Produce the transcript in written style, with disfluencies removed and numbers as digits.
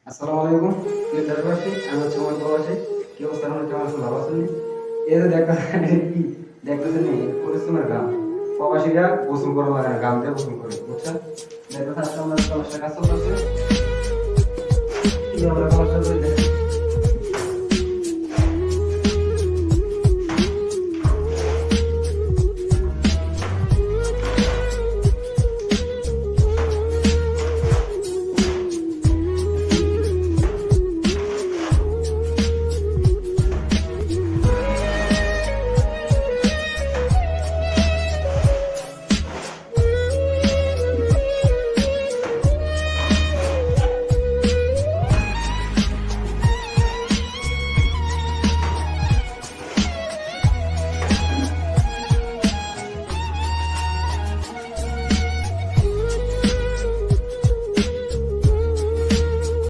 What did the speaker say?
আসসালামু আলাইকুম প্রিয় দেশবাসী, আমি হচ্ছে আমার প্রবাসী। কি অবস্থা? আপনার কেমন আছেন? ভালো আছেন? এই যে কি দেখতেছেন, পরিশ্রমের গ্রাম। প্রবাসীরা গোসল করা লাগে না, গ্রাম দিয়ে গোসল করে, বুঝছেন? দেখতেছেন আজকে আমাদের সমস্যা কাজ চলতেছে। কি আমরা সমস্যা